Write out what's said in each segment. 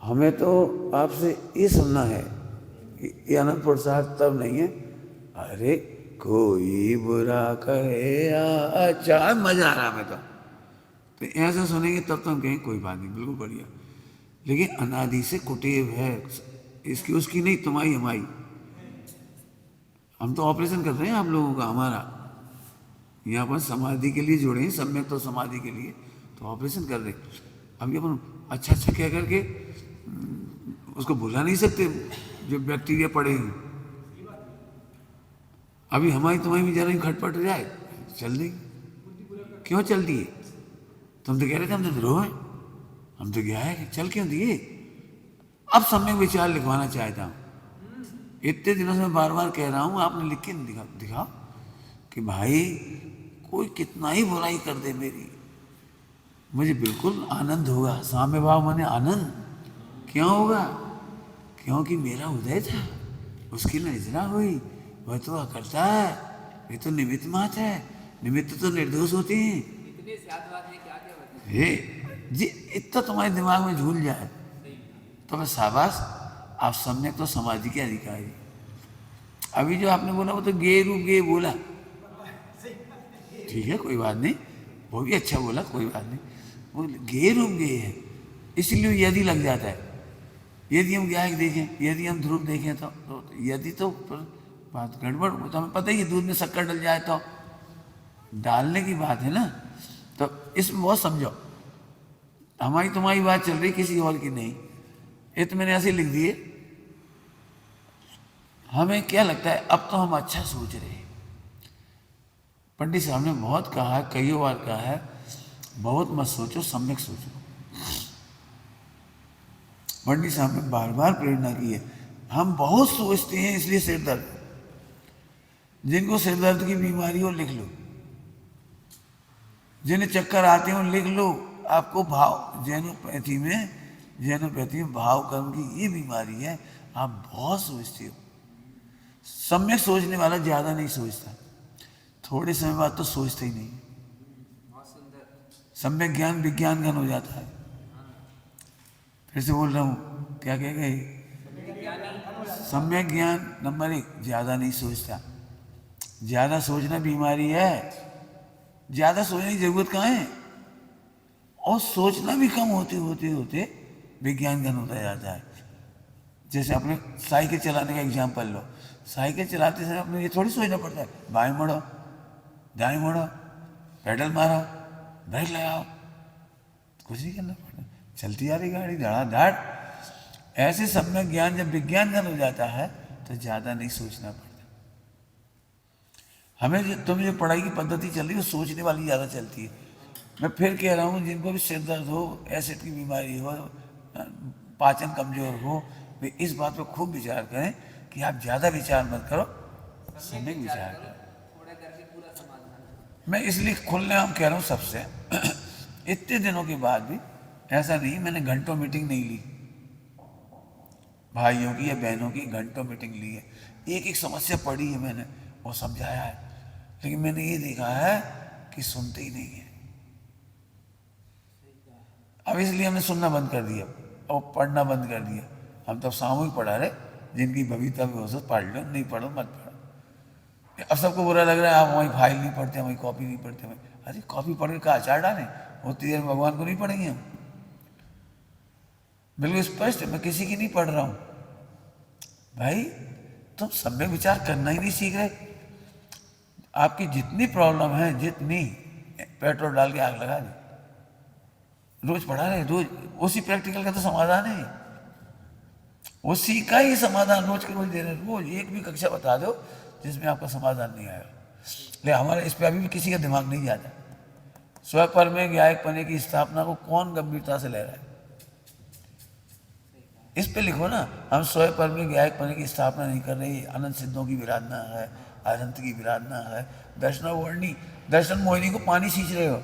हमें तो आपसे ये सुनना है कि ये अनंत प्रसाद तब नहीं है, अरे कोई बुरा कहे या अच्छा, मजा आ रहा हमें तो ऐसा सुनेंगे तब तो हम कहें कोई बात नहीं, बिल्कुल बढ़िया। लेकिन अनादि से कुटेव है, इसकी उसकी नहीं, तुम्हारी हमारी। हम तो ऑपरेशन कर रहे हैं आप लोगों का, हमारा यहाँ पर समाधि के लिए जुड़े हैं, सम्यक तो समाधि के लिए तो ऑपरेशन कर रहे हैं। अभी अपन अच्छा अच्छा कह करके उसको भुला नहीं सकते जो बैक्टीरिया पड़े हैं। अभी हमारी तुम्हारी भी जरा खटपट जाए चल देगी, क्यों चलती है? तुम तो कह रहे थे हम तो द्रोह है, हम तो क्या है चल क्यों दिए? अब सम्यक विचार लिखवाना चाहता हूँ। इतने दिनों से मैं बार बार कह रहा हूँ, आपने लिख के दिखाओ कि भाई कोई कितना ही बुराई कर दे मेरी, मुझे बिल्कुल आनंद होगा। साम्य भाव माने आनंद। क्यों होगा? क्योंकि मेरा उदय था, उसकी नजरा हुई, वह तो अकर्ता है, ये तो निमित्त मात्र है, निमित्त तो निर्दोष होते हैं। इतने ज्यादा बात है क्या क्या बात हे जी, इतना तुम्हारे दिमाग में झूल जाए तो मैं शाबाश, आप सम्यक तो समाधि के अधिकारी। अभी जो आपने बोला वो तो गे रूप गे बोला, ठीक है कोई बात नहीं, वो भी अच्छा बोला, कोई बात नहीं। वो गे रूप गे है, इसलिए यदि लग जाता है। यदि हम गायक देखें, यदि हम ध्रुव देखें तो यदि तो बात गड़बड़, तो हमें पता ही है दूध में शक्कर डल जाए तो डालने की बात है ना। तो इसमें बहुत समझो, हमारी तुम्हारी बात चल रही, किसी और की नहीं। ये तो मैंने ऐसे लिख दिए। हमें क्या लगता है अब तो हम अच्छा सोच रहे हैं। पंडित साहब ने बहुत कहा है, कई बार कहा है, बहुत मत सोचो, सम्यक सोचो। पंडित साहब ने बार बार प्रेरणा की है। हम बहुत सोचते हैं इसलिए सिर दर्द, जिनको सिर दर्द की बीमारी हो लिख लो, जिन्हें चक्कर आते हो लिख लो। आपको भाव जैनोपैथी में भाव कर्म की ये बीमारी है, आप बहुत सोचते हो। सम्यक सोचने वाला ज्यादा नहीं सोचता, थोड़े समय बाद तो सोचता ही नहीं। बहुत सुंदर। सम्यक ज्ञान विज्ञान घन हो जाता है। फिर से बोल रहा हूँ, क्या कह गए? सम्यक ज्ञान नंबर 1 ज्यादा नहीं सोचता। ज्यादा सोचना बीमारी है, ज्यादा सोचने की जरूरत कहाँ है। और सोचना भी कम होते होते होते विज्ञान घन होता जाता है। जैसे अपने साइकिल चलाने का एग्जाम्पल लो, साइकिल चलाते समय अपने ये थोड़ी सोचना पड़ता है बाएं मोड़ो, दाएं मोड़ो, पेडल मारो, ब्रेक लगाओ, कुछ नहीं करना पड़ता, चलती आ रही गाड़ी धड़ाधड़। ऐसे सम्यक ज्ञान जब विज्ञान घन हो जाता है तो ज्यादा नहीं सोचना पड़ता। हमें तुम जो पढ़ाई की पद्धति चल रही है वो सोचने वाली ज्यादा चलती है। मैं फिर कह रहा हूँ, जिनको भी सिर दर्द हो, एसिड की बीमारी हो, पाचन कमजोर हो, वे इस बात पर खूब विचार करें कि आप ज्यादा विचार मत करो, सम्यक विचार करो। थोड़ा करके पूरा समाधान। मैं इसलिए खुलने आम कह रहा हूँ सबसे, इतने दिनों के बाद भी ऐसा नहीं मैंने घंटों मीटिंग नहीं ली, भाइयों की या बहनों की घंटों मीटिंग ली है, एक एक समस्या पढ़ी है मैंने और समझाया है। लेकिन मैंने ये देखा है कि सुनते ही नहीं है। अब इसलिए हमने सुनना बंद कर दिया और पढ़ना बंद कर दिया। हम तो सामूहिक पढ़ा रहे, जिनकी भविता भी हो सक पढ़ लो, नहीं पढ़ो मत पढ़ो। अब सबको बुरा लग रहा है, आप हमारी फाइल नहीं पढ़ते, हमारी कॉपी नहीं पढ़ते। अरे कॉपी पढ़ के का अचार डालें, उतनी देर में भगवान को नहीं पढ़ेंगे हम। बिल्कुल स्पष्ट है, मैं किसी की नहीं पढ़ रहा हूं। भाई तुम सम्यक विचार करना ही नहीं सीख रहे। आपकी जितनी प्रॉब्लम है, जितनी, पेट्रोल डाल के आग लगा दी, रोज पढ़ा रहे, रोज उसी प्रैक्टिकल का तो समाधान है, उसी का ही समाधान रोज के रोज दे रहे। रोज एक भी कक्षा बता दो जिसमें आपका समाधान नहीं आएगा। ले हमारे इस पे अभी भी किसी का दिमाग नहीं जाता। स्वपर में गायक पने की स्थापना को कौन गंभीरता से ले रहा है? इस पे लिखो ना, हम स्वपर में गायक पने की स्थापना नहीं कर रहे, अनंत सिद्धों की विराधना है, अनंत की विराधना है। दर्शनावर्णी, दर्शन मोहिनी को पानी सींच रहे हो,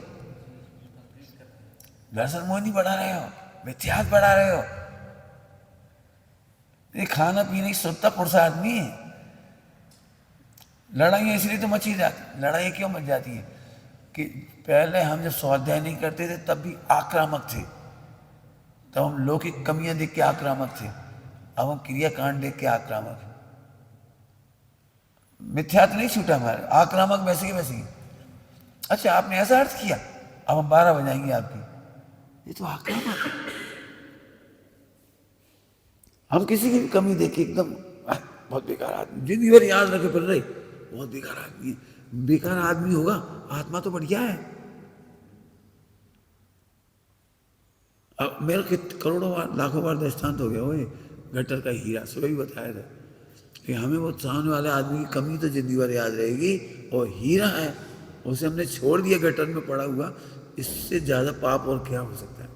दर्शन मोहिनी बढ़ा रहे हो, मिथ्यात बढ़ा रहे हो। ये खाना पीने की सत्ता पुरुषा आदमी है। लड़ाइयाँ इसलिए तो मची जाती, लड़ाइयाँ क्यों मच जाती है कि पहले हम जब स्वाध्याय नहीं करते थे तब भी आक्रामक थे, तब हम लौकिक कमियां देख के आक्रामक थे, अब हम क्रियाकांड देख के आक्रामक। मिथ्यात्व नहीं छूटा हमारे, आक्रामक वैसे के वैसे ही। अच्छा आपने ऐसा अर्थ किया, अब हम 12 बजाएंगे आपकी, ये तो आक्रामक है। हम किसी की भी कमी देख के एकदम बहुत बेकार आदमी, जिंदगी भर याद रखे फिर रहे, बहुत बेकार आदमी। बेकार आदमी होगा, आत्मा तो बढ़िया है। अब मेरा करोड़ों बार लाखों बार दृष्टांत हो गया वो गटर का हीरा, सुबह भी बताया था कि हमें वो सामने वाले आदमी की कमी तो जिंदगी भर याद रहेगी, और हीरा है उसे हमने छोड़ दिया गटर में पड़ा हुआ, इससे ज्यादा पाप और क्या हो सकता है।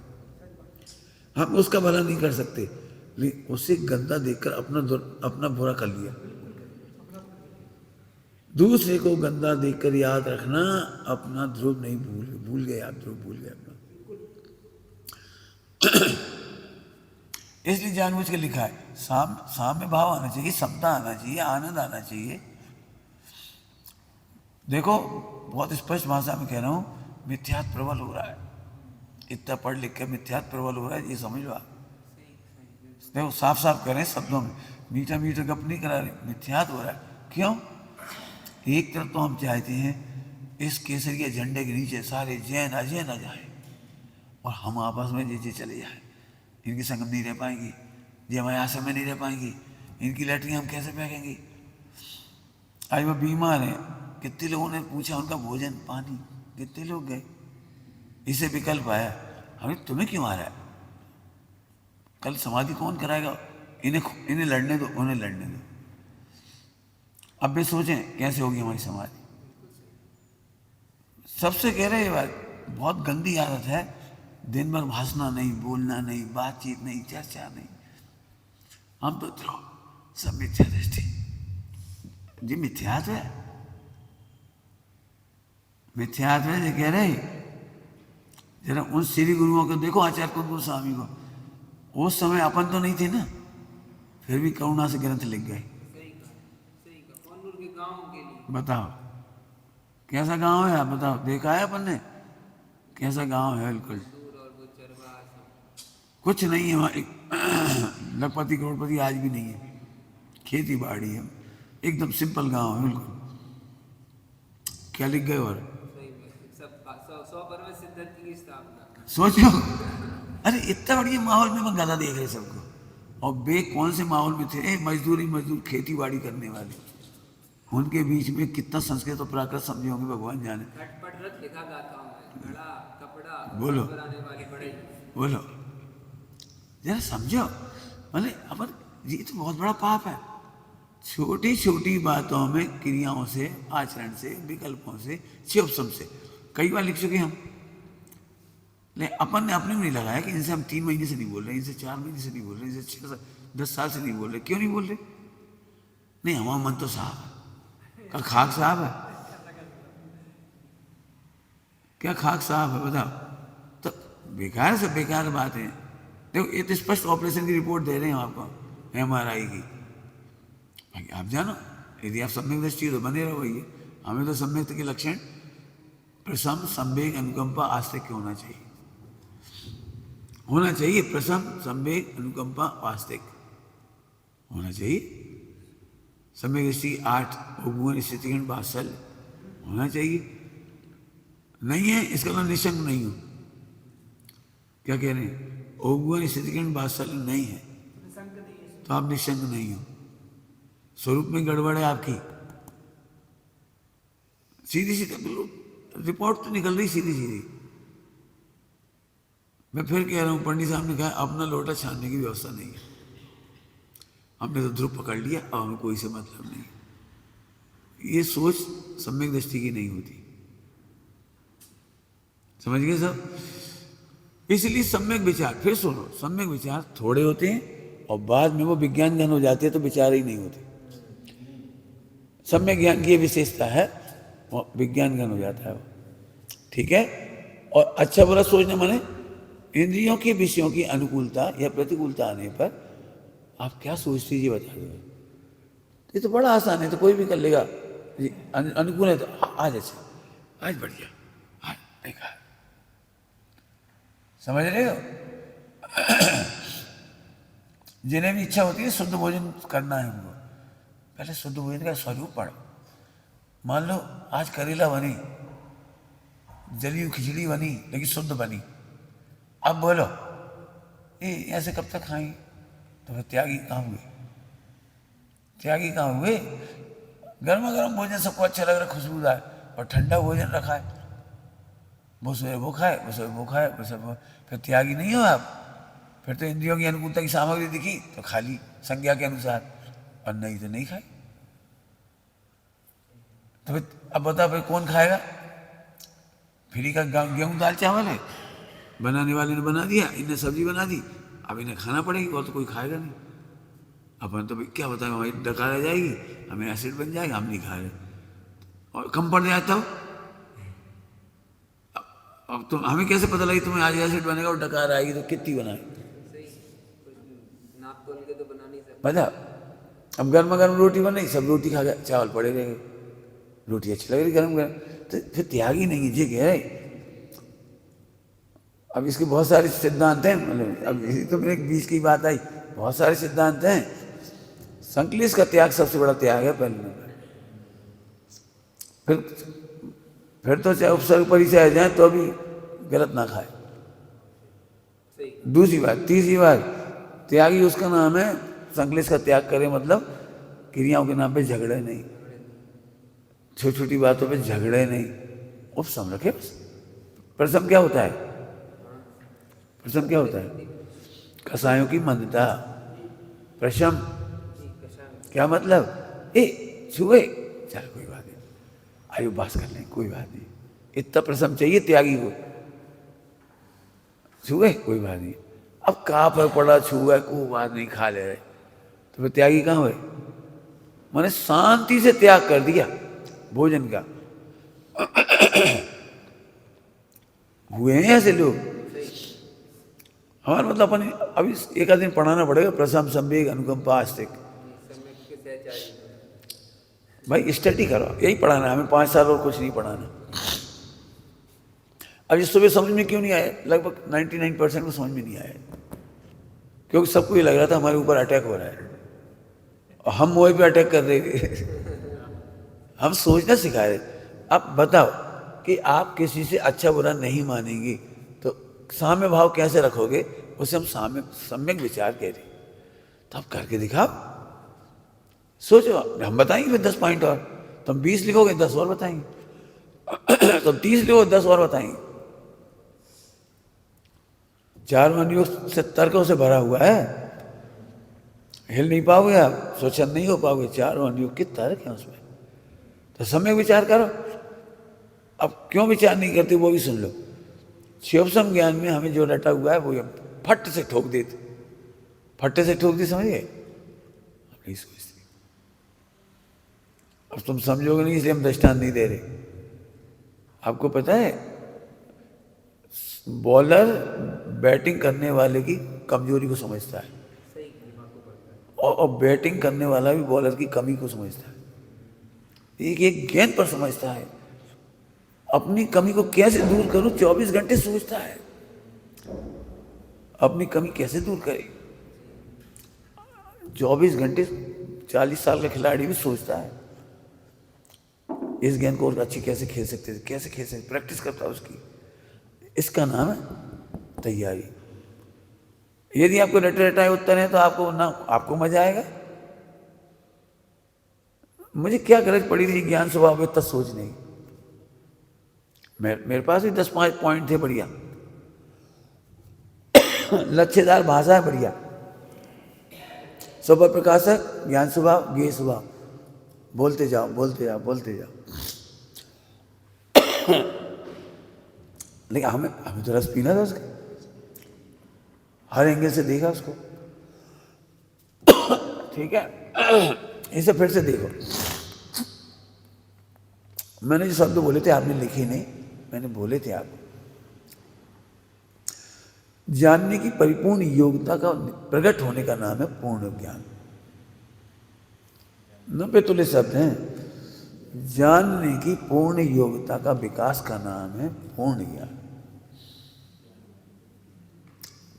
हम उसका भला नहीं कर सकते, लेकिन उसे गंदा देखकर अपना बुरा कर लिया। दूसरे को गंदा देखकर याद रखना, अपना ध्रुव नहीं भूल गए आप, ध्रुव भूल गए अपना। इसलिए जानबूझ के लिखा है, साम्य भाव आना चाहिए, समता आना चाहिए, आनंद आना चाहिए। देखो बहुत स्पष्ट भाषा में कह रहा हूं, मिथ्यात्व प्रबल हो रहा है, इतना पढ़ लिख के मिथ्यात्व प्रबल हो रहा है, ये समझ लो आप। देखो साफ साफ कह रहे हैं शब्दों में, मीठा मीठा गप नहीं करा रहे, मिथ्यात्व हो रहा है। क्यों? एक तरफ तो हम चाहते हैं इस केसरिया झंडे के नीचे सारे जैन अजैन आ जाए, और हम आपस में जैसे चले जाए, इनके संग हम नहीं रह पाएंगे, ये हमारे आश्रम में नहीं रह पाएंगी, इनकी लैटरिन हम कैसे फेंकेंगे। आज वो बीमार हैं, कितने लोगों ने पूछा उनका भोजन पानी, कितने लोग गए, इसे विकल्प आया, हमें तुम्हें क्यों आ रहा है, कल समाधि कौन कराएगा, इन्हें लड़ने दो, उन्हें लड़ने दो। अब वे सोचें कैसे होगी हमारी समाधि। सबसे कह रहे ये बात, बहुत गंदी आदत है, दिन भर भाषण नहीं, बोलना नहीं, बातचीत नहीं, चर्चा नहीं, हम तो सब मिथ्या दृष्टि। जी मिथ्यात्व है, मिथ्यात्व है। कह रहे जरा उन श्री गुरुओं को देखो, आचार्य कुंदपुर स्वामी को, उस समय अपन तो नहीं थे ना, फिर भी करुणा से ग्रंथ लिख गए। बताओ कैसा गांव है, आप बताओ, देखा है अपन ने कैसा गांव है, बिल्कुल कुछ नहीं है वहाँ, लखपति करोड़पति आज भी नहीं है, खेती बाड़ी है, एकदम सिंपल गांव है बिल्कुल। क्या लिख गए, और सोचो, अरे इतना बढ़िया माहौल में मैं गधा देख रहे सबको, और वे कौन से माहौल में थे, मजदूर खेती बाड़ी करने वाले, उनके बीच में कितना संस्कृत और प्राकृत समझे होंगे भगवान जाने। बोलो बोलो जरा समझो, बोले अपन, ये तो बहुत बड़ा पाप है, छोटी छोटी बातों में, क्रियाओं से, आचरण से, विकल्पों से, चिपसम से, कई बार लिख चुके हम, लेकिन अपन ने अपने में नहीं लगाया कि इनसे हम 3 महीने से नहीं बोल रहे, इनसे 4 महीने से नहीं बोल रहे, इनसे 10 साल से नहीं बोल रहे। क्यों नहीं बोल रहे? नहीं हमारा मन तो साफ है। क्या खाक साफ है? क्या खाक साफ है बताओ? तो बेकार से बेकार बात है। देखो ये तो स्पष्ट ऑपरेशन की रिपोर्ट दे रहे हैं आपको, MRI की। भाई आप जानो, यदि आप सम्यक दृष्टि तो बने रहो, भैया हमें तो सम्यक के लक्षण प्रसम, संवेग, अनुकंपा, आस्तिक होना चाहिए, होना चाहिए। प्रसम, संवेग, अनुकंपा, आस्तिक होना चाहिए। सम्यक दृष्टि 8 उपगुण स्थितिगण वात्सल्य होना चाहिए। नहीं है इसका मतलब निशंक नहीं हो। क्या कह रहे हैं? उपगुण स्थितिगण वात्सल्य नहीं है तो आप निशंक नहीं हो। स्वरूप में गड़बड़ है आपकी, सीधी सीधी रिपोर्ट तो निकल रही सीधी सीधी। मैं फिर कह रहा हूं, पंडित साहब ने कहा अपना लोटा छानने की व्यवस्था नहीं है, हमने तो ध्रुव पकड़ लिया, अब हमें कोई से मतलब नहीं। ये सोच सम्यक दृष्टि की नहीं होती, समझ गए सब? इसलिए सम्यक विचार, फिर सुनो, सम्यक विचार थोड़े होते हैं और बाद में वो विज्ञान ज्ञान हो जाते हैं तो विचार ही नहीं होते। सम्यक ज्ञान की विशेषता है, वो विज्ञान ज्ञान हो जाता है वो, ठीक है। और अच्छा बुरा सोचना माने इंद्रियों के विषयों की अनुकूलता या प्रतिकूलता आने पर आप क्या सोचते ये बता दो। ये तो बड़ा आसान है, तो कोई भी कर लेगा। अनुकूल है तो आज अच्छा, आज बढ़िया, आज बेकार, समझ रहे हो? जिन्हें भी इच्छा होती है शुद्ध भोजन करना है उनको, पहले शुद्ध भोजन का स्वरूप पढ़ो। मान लो आज करेला बनी, जली हुई खिचड़ी बनी लेकिन शुद्ध बनी, अब बोलो ये ऐसे कब तक खाएंगे? तो फिर त्यागी कहाँ हुए? त्यागी कहाँ हुए? गर्मा गर्म भोजन सबको अच्छा लग रहा है, खुशबूदार, और ठंडा भोजन रखा है, वो सुबह वो खाए, वो सुबह वो खाए, वो सब, फिर त्यागी नहीं हो आप। फिर तो इंद्रियों की अनुकूलता की सामग्री दिखी तो खा ली संज्ञा के अनुसार, और नहीं तो नहीं खाई। तो फिर अब बताओ भाई कौन खाएगा? फ्री का गेहूं दाल चावल है, बनाने वाले ने बना दिया, इन्हें सब्जी बना दी, अब इन्हें खाना पड़ेगी, और तो कोई खाएगा नहीं। अपन तो भाई क्या बताएं, हमारी डकार आ जाएगी, हमें एसिड बन जाएगा, हम नहीं खा रहे, और कम पड़ जाता हो। अब तुम हमें कैसे पता लगी तुम्हें आज एसिड बनेगा और डकार आएगी? तो कितनी बनाए सही, कुछ नाप तोल के तो बना नहीं सकते। बता। अब गर्मा गर्म रोटी बनी, सब रोटी खा गए, चावल पड़े रह गए, रोटी अच्छी लग रही गर्म गर्म, तो फिर त्यागी नहीं है, कह रहे। अब इसके बहुत सारे सिद्धांत हैं, मतलब अब इसी तो मेरे बीच की बात आई, बहुत सारे सिद्धांत हैं। संकलेश का त्याग सबसे बड़ा त्याग है पहले नंबर। फिर तो चाहे उपसर्ग परिचय आ जाए तो भी गलत ना खाए। सही, दूसरी बात, तीसरी बात, त्यागी उसका नाम है संकलेश का त्याग करे, मतलब क्रियाओं के नाम पे झगड़े नहीं, छोटी छोटी बातों पे झगड़े नहीं, उपसम रखे बस। प्रसम क्या होता है? प्रसम क्या होता है? कसायों की मंदता। प्रशम क्या मतलब? ए छुए, चल कोई बात नहीं, आयु बास कर लें, कोई बात नहीं, इतना प्रसम चाहिए त्यागी को। छुए कोई बात नहीं, अब कहाँ पर पड़ा, छुआ कोई बात नहीं, खा ले रहे, तो फिर त्यागी कहाँ हुए? मैंने शांति से त्याग कर दिया भोजन का। हुए हैं ऐसे लोग हमारे, मतलब अपन अभी एक आध दिन पढ़ाना पड़ेगा, प्रसम, संवेग, अनुकंपा, आस्तिक। समय के सहचारी। भाई स्टडी करो, यही पढ़ाना है हमें, 5 साल और कुछ नहीं पढ़ाना। अब इस सुबह समझ में क्यों नहीं आया? लगभग 99% को समझ में नहीं आया, क्योंकि सबको ये लग रहा था हमारे ऊपर अटैक हो रहा है, और हम मोए पे अटैक कर रहे थे। हम सोचना सिखा रहे। अब बताओ कि आप किसी से अच्छा बुरा नहीं मानेंगे तो साम्य भाव कैसे रखोगे? उसे हम सम्यक विचार कह रहे, तो आप करके दिखाओ। सोचो, हम बताएंगे फिर 10 पॉइंट, और तुम 20 लिखोगे 10 और बताएंगे, तुम 30 लिखोगे 10 और बताएंगे। 4 मनयोग से तर्कों से भरा हुआ है, हिल नहीं पाओगे आप, स्वच्छंद नहीं हो पाओगे, 4 मनयोग के तर्क हैं उसमें, तो सम्यक विचार करो। अब क्यों विचार नहीं करते वो भी सुन लो। शिवसम ज्ञान में हमें जो रटा हुआ है वो हम फट से ठोक देते, फट्टे से ठोक दी, समझिए? नहीं सोचते। अब तुम समझोगे नहीं, इसलिए हम दृष्टांत नहीं दे रहे। आपको पता है बॉलर बैटिंग करने वाले की कमजोरी को समझता है, सही, दिमाग को पड़ता है। और बैटिंग करने वाला भी बॉलर की कमी को समझता है, एक एक गेंद पर समझता है। अपनी कमी को कैसे दूर करूं 24 घंटे सोचता है, अपनी कमी कैसे दूर करे 24 घंटे। 40 साल का खिलाड़ी भी सोचता है इस गेंद को और अच्छी कैसे खेल सकते थे, कैसे खेल सकते, प्रैक्टिस करता है उसकी। इसका नाम है तैयारी। यदि आपको रटे रटाए उत्तर है तो आपको ना आपको मजा आएगा। मुझे क्या गरज पड़ी थी ज्ञान स्वभाव में इतना सोचने की? मेरे पास भी 10-5 पॉइंट थे बढ़िया, लच्छेदार भाषा है बढ़िया, स्वभाव प्रकाशक, ज्ञान स्वभाव, ज्ञेय स्वभाव, बोलते जाओ बोलते जाओ बोलते जाओ। लेकिन हमें तो रस पीना था उसका, हर एंगल से देखा उसको। ठीक है, इसे फिर से देखो। मैंने जो शब्द बोले थे आपने लिखे नहीं, मैंने बोले थे आपको। जानने की परिपूर्ण योग्यता का प्रकट होने का नाम है पूर्ण ज्ञान। 90 तुल्य शब्द हैं। जानने की पूर्ण योग्यता का विकास का नाम है पूर्ण ज्ञान।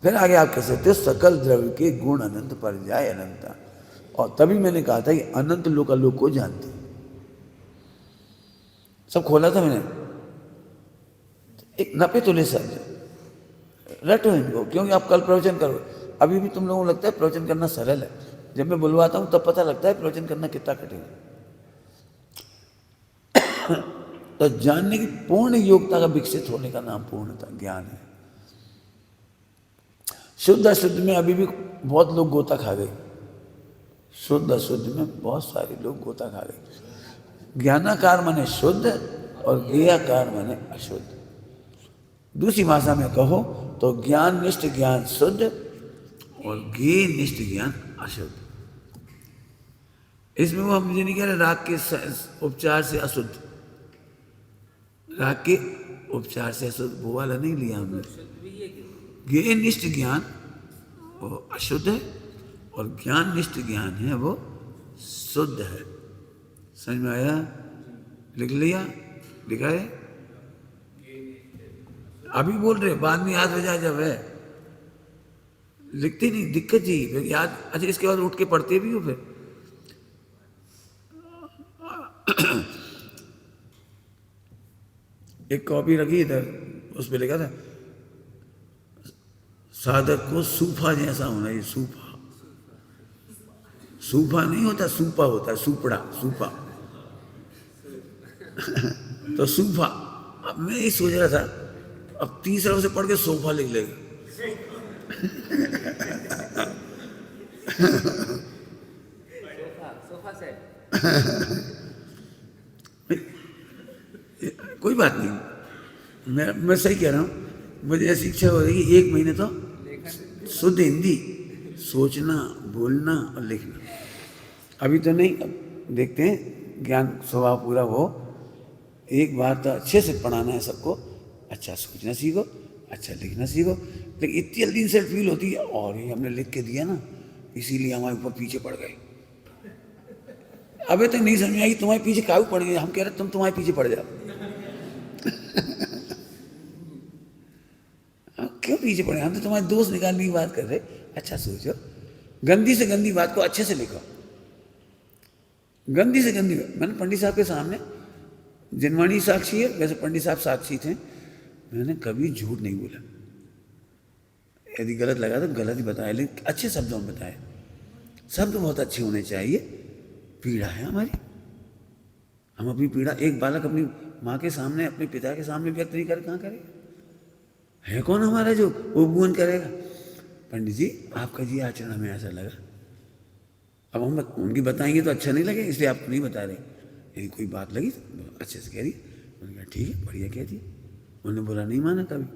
फिर आगे आप कह सकते हो सकल द्रव्य के गुण अनंत पर जाए अनंता। और तभी मैंने कहा था कि अनंत लोकालोक को जानते हैं। सब खोला था मैंने। एक नपे तुले शब्द रटो इनको, क्योंकि आप कल प्रवचन करो। अभी भी तुम लोगों को लगता है प्रवचन करना सरल है, जब मैं बुलवाता हूं तब पता लगता है प्रवचन करना कितना कठिन है। तो जानने की पूर्ण योग्यता का विकसित होने का नाम पूर्णता ज्ञान है। शुद्ध अशुद्ध में अभी भी बहुत लोग गोता खा गए। शुद्ध अशुद्ध में बहुत सारे लोग गोता खा गए। ज्ञानाकार माने शुद्ध और ज्ञेयाकार माने अशुद्ध। दूसरी भाषा में कहो तो ज्ञान निष्ठ ज्ञान शुद्ध और ज्ञेय निष्ठ ज्ञान अशुद्ध। इसमें वो हम ये नहीं कह रहे राग के उपचार से अशुद्ध, राग के उपचार से अशुद्ध वो वाला नहीं लिया हमने। ज्ञेय निष्ठ ज्ञान वो अशुद्ध है और ज्ञान निष्ठ ज्ञान है वो शुद्ध है। समझ में आया? लिख लिया? लिखा है? अभी बोल रहे, बाद में याद हो जाए जब है। लिखते नहीं, दिक्कत जी फिर याद। अच्छा, इसके बाद उठ के पढ़ते भी हो फिर। एक कॉपी रखी इधर, उस पर लिखा था साधक को सूफा जैसा होना। ये सूफा, सूफा नहीं होता, सूपा होता है, सूपड़ा, सूपा। तो सूफा। अब मैं ये सोच रहा था अब तीसरा उसे पढ़ के सोफा लिख लेगा। Sofa set. कोई बात नहीं, मैं सही कह रहा हूँ। मुझे ऐसी इच्छा हो रही कि 1 महीने तो शुद्ध हिंदी सोचना, बोलना और लिखना। अभी तो नहीं, अब देखते हैं ज्ञान स्वभाव पूरा हो। एक बार तो अच्छे से पढ़ाना है सबको। अच्छा सोचना सीखो, अच्छा लिखना सीखो। लेकिन इतनी जल्दी इंसल्ट फील होती है, और ये हमने लिख के दिया ना, इसीलिए हमारे ऊपर पीछे पड़ गए। अबे तक नहीं समझ आएगी तुम्हारे पीछे काहू पड़ गए। हम कह रहे तुम तुम्हारे पीछे पड़ जाओ। क्यों पीछे पड़े? हम तो तुम्हारे दोस्त निकालने की बात कर रहे। अच्छा सोचो, गंदी से गंदी बात को अच्छे से लिखो। गंदी से गंदी बात। मैंने पंडित साहब के सामने, जिनवाणी साक्षी है, वैसे पंडित साहब साक्षी थे, मैंने कभी झूठ नहीं बोला। यदि गलत लगा तो गलत ही बताया, लेकिन अच्छे शब्दों में बताया। शब्द बहुत अच्छे होने चाहिए। पीड़ा है हमारी, हम अपनी पीड़ा एक बालक अपनी माँ के सामने, अपने पिता के सामने व्यक्त नहीं करे, कहाँ करेगा? है कौन हमारा जो उपगुण करेगा? पंडित जी आपका जी आचरण हमें ऐसा लगा। अब हम उनकी बताएंगे तो अच्छा नहीं लगे, इसलिए आप नहीं बता रहे। यदि कोई बात लगी तो अच्छे से कह दी। उन्होंने कहा ठीक है, बढ़िया कह दी। उन्होंने बुरा नहीं माना कभी।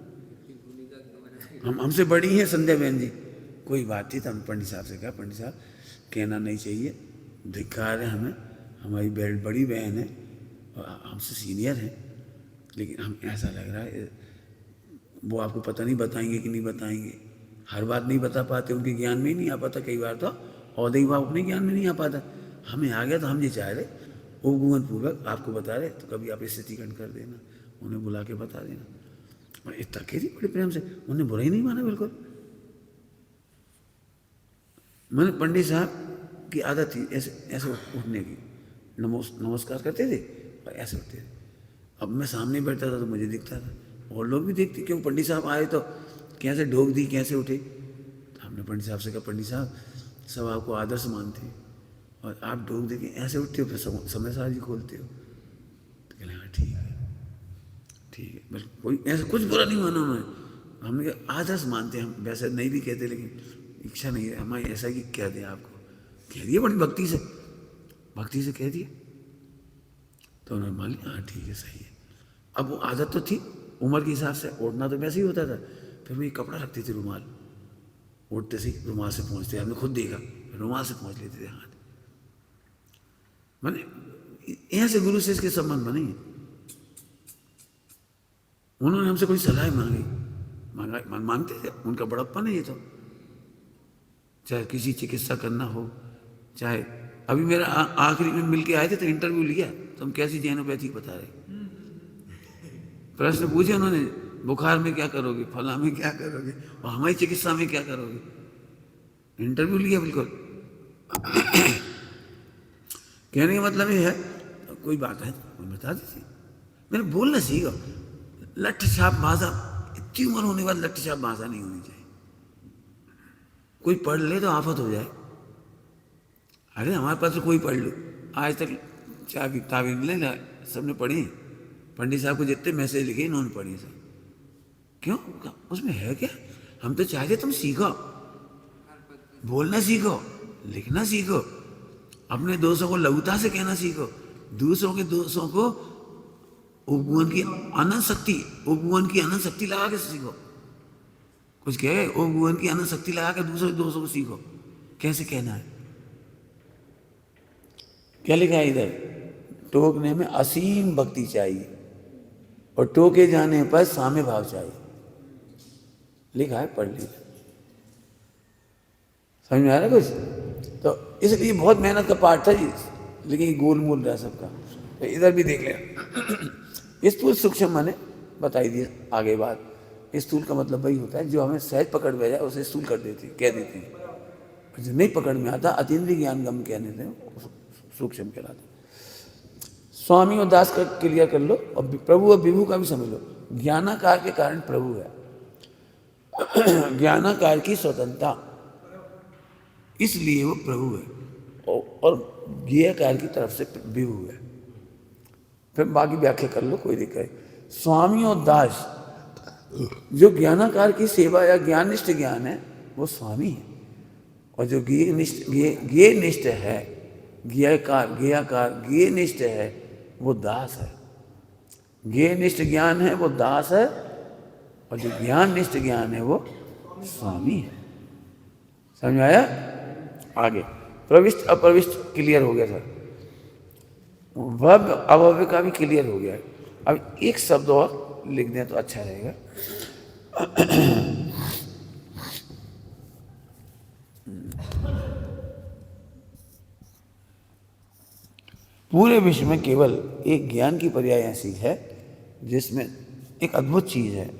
हम हमसे बड़ी हैं संध्या बहन जी, कोई बात थी तो हम पंडित साहब से कहा, पंडित साहब कहना नहीं चाहिए, धिक्कार है हमें, हमारी बड़ी बहन है और हमसे सीनियर है, लेकिन हम ऐसा लग रहा है वो आपको पता नहीं बताएंगे कि नहीं बताएंगे। हर बात नहीं बता पाते, उनके ज्ञान में ही नहीं आ पाता। कई बार तो औदई बाप अपने ज्ञान में नहीं आ पाता। हमें आ गया तो हम ये चाह रहे उपगुण पूर्वक आपको बता रहे, तो कभी आप स्थितिकरण कर देना, उन्हें बुला के बता देना। और इतना कह दी बड़े प्रेम से, उन्हें बुरा ही नहीं माना बिल्कुल। मैंने पंडित साहब की आदत थी ऐसे ऐसे उठने की, नमस्कार करते थे और ऐसे उठते थे। अब मैं सामने बैठता था तो मुझे दिखता था, और लोग भी देखते, क्यों पंडित साहब आए तो कैसे ढोक दी, कैसे उठे। तो हमने पंडित साहब से कहा, पंडित साहब सब आपको आदर्श मानते हैं और आप ढोक दे के ऐसे उठते हो, फिर समय सार जी खोलते हो। तो कहले हाँ ठीक है, ठीक है। बस कोई ऐसा कुछ बुरा नहीं माना उन्होंने। हमने कहा आदर्श मानते हैं हम, वैसे नहीं भी कहते, लेकिन इच्छा नहीं है हमारी ऐसा कि कह दें आपको। कह दिए बड़ी भक्ति से कह दिए। तो उन्होंने मान लिया, हाँ ठीक है, सही है। अब वो आदत तो थी उम्र के हिसाब से, उठना तो वैसे ही होता था। फिर मैं कपड़ा रखती थी, रुमाल, उठते से रुमाल से पहुँचते, हमने खुद देखा, रुमाल से पहुँच लेते थे हाथ। मैंने यहाँ से गुरु से इसके संबंध बने। उन्होंने हमसे कोई सलाह मांगते थे, उनका बड़प्पन है ये तो। चाहे किसी चिकित्सा करना हो, चाहे अभी मेरा आखिरी में मिलके आए थे तो इंटरव्यू लिया, तो हम कैसी जैनोपैथी बता रहे, प्रश्न पूछे उन्होंने, बुखार में क्या करोगे, फला में क्या करोगे, और हमारी चिकित्सा में क्या करोगे। इंटरव्यू लिया बिल्कुल। कहने का मतलब ये है, कोई बात है कोई बता दीजिए, मैंने बोलना सीखो। लठ छाप भाषा, इतनी उम्र होने के बाद लठ छाप भाषा नहीं होनी चाहिए। कोई पढ़ ले तो आफत हो जाए। अरे हमारे पास तो कोई पढ़ लो, आज तक चार किताबें लेना सबने पढ़ी, पंडित साहब को जितने मैसेज लिखे इन्होंने पढ़ी सब। क्यों, उसमें है क्या। हम तो चाहते तुम सीखो, बोलना सीखो, लिखना सीखो, अपने दोस्तों को लघुता से कहना सीखो, दूसरों के दोस्तों को उपगुण की अनंत शक्ति, उपगुण की अनंत शक्ति लगा के सीखो। कुछ कहे उपगुण की अनंत शक्ति लगा के दूसरे दोस्तों को सीखो कैसे कहना है। क्या लिखा है इधर, टोकने में असीम भक्ति चाहिए और टोके जाने पर साम्य भाव चाहिए, लिखा है, पढ़ लीजिए। समझ में आ रहा है कुछ। तो इसलिए बहुत मेहनत का पाठ था जी, लेकिन गोल मोल रहा सबका। तो इधर भी देख लिया। स्थूल सूक्ष्म मैंने बताई दिया आगे बात। स्थूल का मतलब वही होता है जो हमें सहज पकड़ में जाए उसे स्थूल कर देती, कह देती है। जो नहीं पकड़ में आता अतीन्द्रिय ज्ञान गम कहने थे, सूक्ष्म कहलाता। स्वामी और दास का क्लियर कर लो, और प्रभु और विभु का भी समझ लो। ज्ञानाकार के कारण प्रभु है, ज्ञानाकार की स्वतंत्रता, इसलिए वो प्रभु है, और ज्ञेयकार की तरफ से विभु है। फिर बाकी व्याख्या कर लो, कोई दिक्कत नहीं। स्वामी और दास, जो ज्ञानाकार की सेवा या ज्ञाननिष्ठ ज्ञान है वो स्वामी है, और जो ज्ञेयनिष्ठ है, ज्ञेयनिष्ठ है वो दास है। ज्ञेयनिष्ठ ज्ञान है वो दास है, और जो ज्ञाननिष्ठ ज्ञान है वो स्वामी है। समझ आया। आगे प्रविष्ट अप्रविष्ट क्लियर हो गया था, भव्य अभव्य का भी क्लियर हो गया है। अब एक शब्द और लिख दें तो अच्छा रहेगा। पूरे विश्व में केवल एक ज्ञान की पर्याय ऐसी है जिसमें एक अद्भुत चीज है,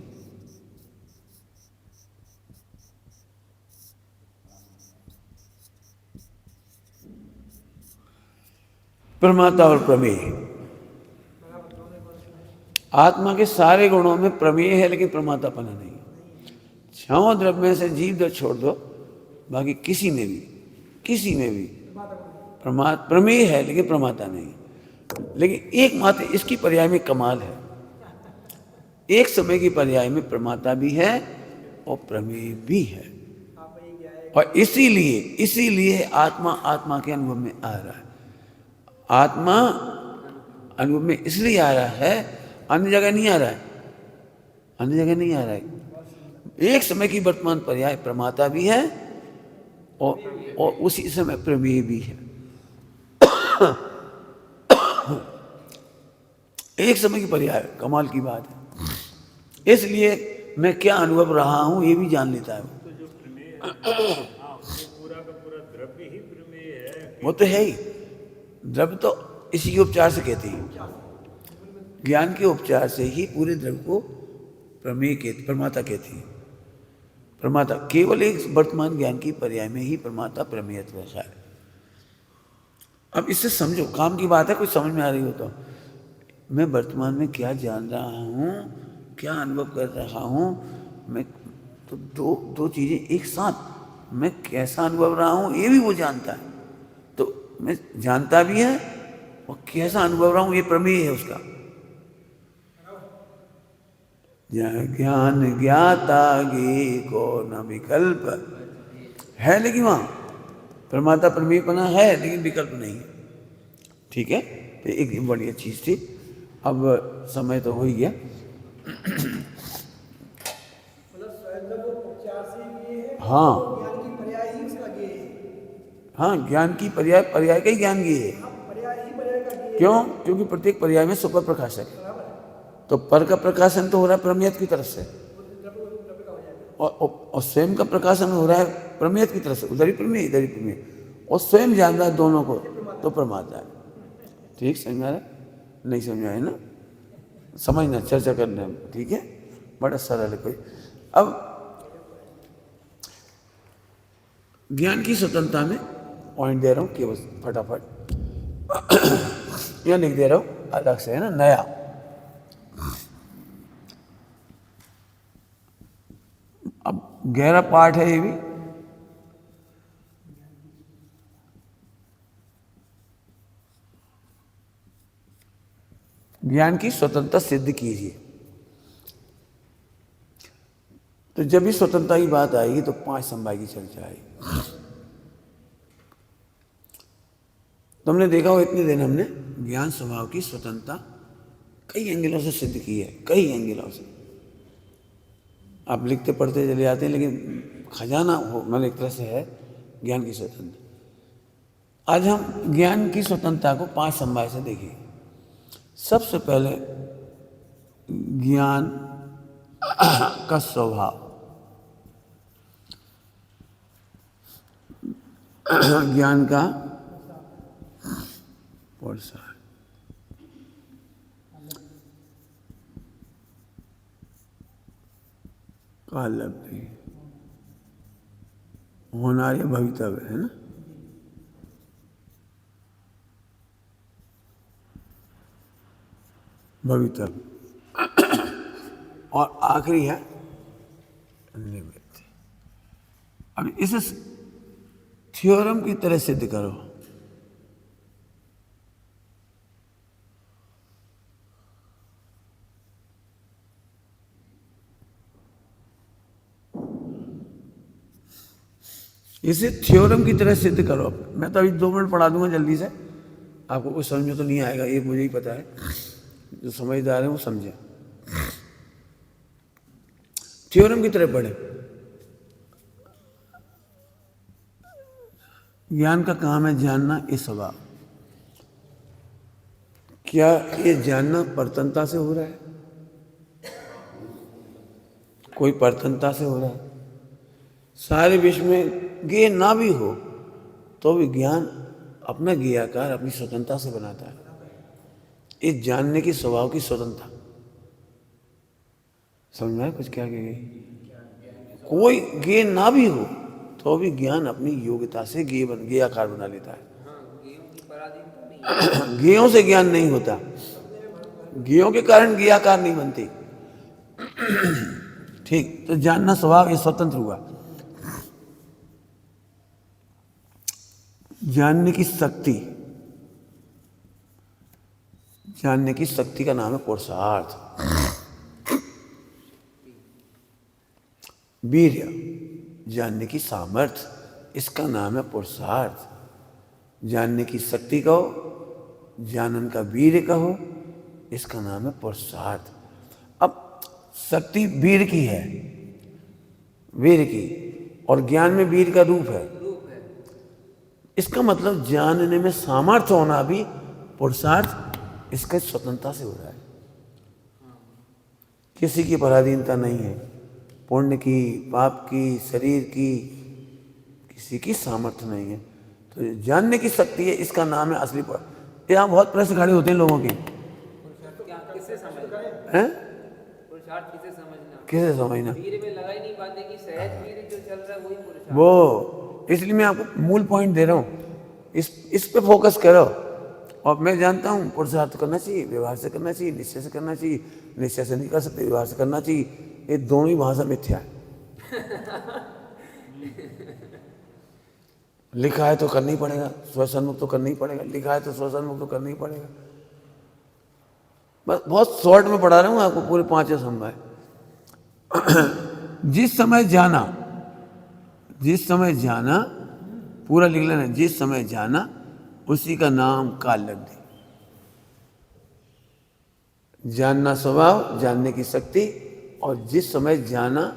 प्रमाता और प्रमेय। आत्मा के सारे गुणों में प्रमेय है लेकिन प्रमातापना नहीं। छहों द्रव्य में से जीव द्रव्य छोड़ दो, बाकी किसी में भी प्रमेय है लेकिन प्रमाता नहीं। लेकिन एकमात्र इसकी पर्याय में कमाल है, एक समय की पर्याय में प्रमाता भी है और प्रमेय भी है। और इसीलिए आत्मा के अनुभव में आ रहा है। आत्मा अनुभव में इसलिए आ रहा है, अन्य जगह नहीं आ रहा है, अन्य जगह नहीं आ रहा है। एक समय की वर्तमान पर्याय प्रमाता भी है और उसी समय प्रमेय भी है। एक समय की पर्याय, कमाल की बात है। इसलिए मैं क्या अनुभव रहा हूं ये भी जान लेता है। वो तो है ही, द्रव्य तो इसी के उपचार से कहते हैं, ज्ञान के उपचार से ही पूरे द्रव्य को प्रमेय कहते, प्रमाता कहते हैं। प्रमाता केवल एक वर्तमान ज्ञान की पर्याय में ही प्रमाता प्रमेयत्व है। अब इससे समझो, काम की बात है, कुछ समझ में आ रही हो तो। मैं वर्तमान में क्या जान रहा हूँ, क्या अनुभव कर रहा हूँ, मैं तो दो चीजें एक साथ, मैं कैसा अनुभव रहा हूँ ये भी वो जानता है, तो मैं जानता भी है और कैसा अनुभव रहा हूँ ये प्रमेय है उसका। ज्ञान ज्ञाता गे को न विकल्प है, लेकिन वहां प्रमाता प्रमेयपना है लेकिन विकल्प नहीं है। ठीक है, तो एक बढ़िया चीज थी। अब समय तो हो ही गया। हाँ हाँ, ज्ञान की पर्याय का ही ज्ञान की है। क्यों? क्योंकि प्रत्येक पर्याय में सुपर प्रकाशक है, तो पर का प्रकाशन तो हो रहा है प्रमेयत की तरफ से, और स्वयं का प्रकाशन हो रहा है प्रमेयत की तरफ से। उधर ही प्रमेय इधर ही प्रमेय, और स्वयं जान रहा है दोनों को, तो प्रमाता है। ठीक समझ आ रहा है? नहीं समझ आया ना? समझना, चर्चा करना है। ठीक है, बड़ा सरल है कोई। अब ज्ञान की स्वतंत्रता में पॉइंट दे रहा हूं केवल फटाफट, यह लिख दे रहा हूं अलग से, है ना, नया। अब गहरा पाठ है ये भी। ज्ञान की स्वतंत्रता सिद्ध कीजिए। तो जब भी स्वतंत्रता की बात आएगी तो 5 संभाई की चर्चा आएगी। तुमने देखा हो इतने दिन हमने ज्ञान स्वभाव की स्वतंत्रता कई एंगलों से सिद्ध की है, कई एंगलों से। आप लिखते पढ़ते चले जाते हैं, लेकिन खजाना हो मतलब एक तरह से है ज्ञान की स्वतंत्रता। आज हम ज्ञान की स्वतंत्रता को 5 संभाय से देखें। सबसे पहले ज्ञान का स्वभाव। ज्ञान का प्रसार, कालब्धि, होना या भवितव्य, है ना। भवितव्य और आखिरी है निवृत्ति। अब इसे थ्योरम की तरह सिद्ध करो। इसे थ्योरम की तरह सिद्ध करो। मैं तो अभी 2 मिनट पढ़ा दूंगा जल्दी से, आपको कुछ समझ में तो नहीं आएगा, ये मुझे ही पता है। जो समझदार है वो समझे। थ्योरम की तरह पढ़े। ज्ञान का काम है जानना ये स्वभाव। क्या ये जानना परतंत्रता से हो रहा है? कोई परतंत्रता से हो रहा है? सारे विश्व में ज्ञेय ना भी हो तो भी ज्ञान अपना ज्ञेयाकार अपनी स्वतंत्रता से बनाता है। इस जानने की स्वभाव की स्वतंत्रता समझ में आया कुछ क्या कह गई? कोई ज्ञेय ना भी हो तो भी ज्ञान अपनी योग्यता से ज्ञेयाकार बना लेता है। ज्ञेयों से ज्ञान नहीं होता, ज्ञेयों के कारण ज्ञेयाकार नहीं बनती। ठीक, तो जानना स्वभाव ये स्वतंत्र हुआ। जानने की शक्ति, जानने की शक्ति का नाम है पुरुषार्थ। वीर्य, जानने की सामर्थ्य, इसका नाम है पुरुषार्थ। जानने की शक्ति कहो, जानन का वीर्य कहो, इसका नाम है पुरुषार्थ। अब शक्ति वीर की है, वीर की, और ज्ञान में वीर का रूप है। इसका मतलब जानने में सामर्थ्य होना भी पुरुषार्थ इसके स्वतंत्रता से हो रहा है। किसी की पराधीनता नहीं है, पुण्य की, पाप की, शरीर की, किसी की सामर्थ्य नहीं है। तो जानने की शक्ति है, इसका नाम है असली पुरुषार्थ। यहाँ बहुत प्रश्न खड़े होते हैं लोगों के, किसे समझना हैं? पुरुषार्थ किसे समझना, किसे समझना? वीर में लगा ही नहीं पाते कि सहज वीर जो चल रहा है वही पुरुषार्थ। वो इसलिए मैं आपको मूल पॉइंट दे रहा हूँ, इस पे फोकस करो। और मैं जानता हूँ पुरुषार्थ करना चाहिए, व्यवहार से करना चाहिए, निश्चय से करना चाहिए। निश्चय से नहीं कर सकते, व्यवहार से करना चाहिए। ये दोनों ही भाषा मिथ्या है। लिखा है तो करना ही पड़ेगा, स्वसन्मुख तो करना ही पड़ेगा, लिखा है तो स्वसन्मुख तो करना ही पड़ेगा। बस बहुत शॉर्ट में पढ़ा रहा हूँ आपको, पूरे 5 संभाय। जिस समय जाना, जिस समय जाना, पूरा लिख लेना, जिस समय जाना उसी का नाम कालब्धि। जानना स्वभाव, जानने की शक्ति, और जिस समय जाना,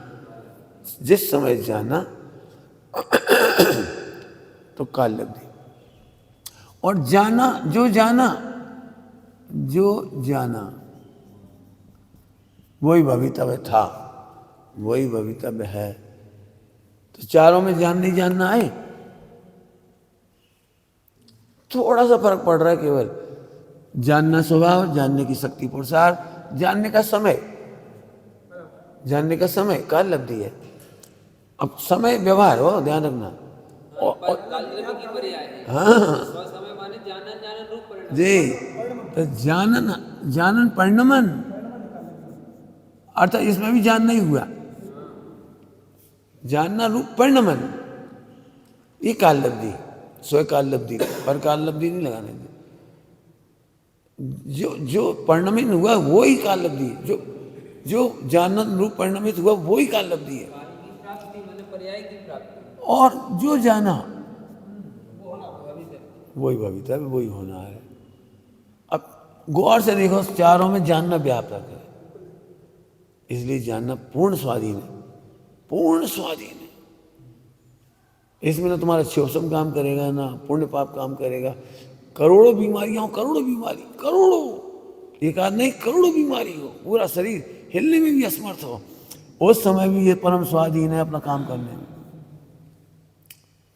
जिस समय जाना तो कालब्धि। और जाना, जो जाना, जो जाना वही भवितव्य था, वही भवितव्य है। तो चारों में जान नहीं जानना है, थोड़ा सा फर्क पड़ रहा है केवल। जानना स्वभाव, जानने की शक्ति पुरुषार्थ, जानने का समय जानने का समय काल लब्धि है। अब समय व्यवहार हो, ध्यान रखना। पर कालजन्म की पर्याय है। हाँ स्वसमय माने जानन, जानन रूप परिणाम। जी, तो जानन, जानन परिणमन, अर्थात इसमें भी जान नहीं हुआ, जानना रूप परिणमन, ये काल लब्धि, स्वयं काल लब्धि, पर काल लब्धि नहीं लगाने दी। जो जो परिणमित हुआ वो ही काल लब्धि है, जो जो जानन रूप परिणमित हुआ वो ही काल लब्धि है। काल की प्राप्ति माने पर्याय की प्राप्ति। और जो जाना भविष्य। वही भविता है, वही होना है। अब गौर से देखो, चारों में जानना व्यापक है, इसलिए जानना पूर्ण स्वाधीन है, पूर्ण स्वाधीन है। इसमें ना तुम्हारा शोषम काम करेगा, ना पुण्य पाप काम करेगा। करोड़ों बीमारियां हो, करोड़ों बीमारी, करोड़ों, एक आध नहीं, करोड़ों बीमारी हो, पूरा शरीर हिलने में भी असमर्थ हो, उस समय भी ये परम स्वाधीन है अपना काम करने में।